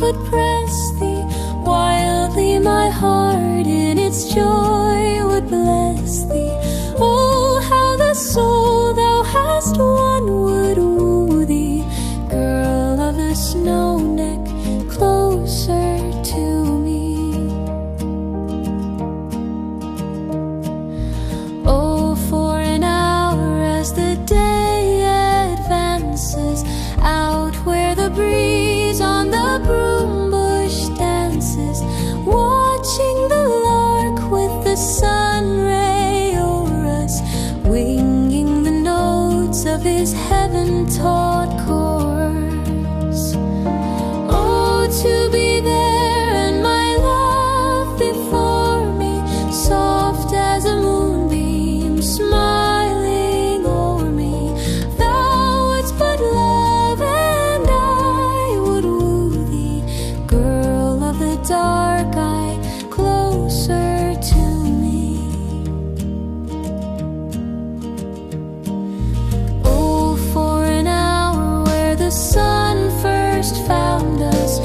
arms would press thee wildly, my heart in its joy would bless thee. Oh, how the soul thou hast won would woo thee, girl of the snow neck, closer to me. Oh, for an hour as the day advances, out where the breeze on the broom bush dances, watching the lark with the sun ray o'er us, winging the notes of his heaven-taught chorus. Oh, to be there and my love before me, soft as a moonbeam smiling o'er me. Thou wouldst but love and I would woo thee, girl of the dark eye, closer to me. Oh, for an hour where the sun first found us,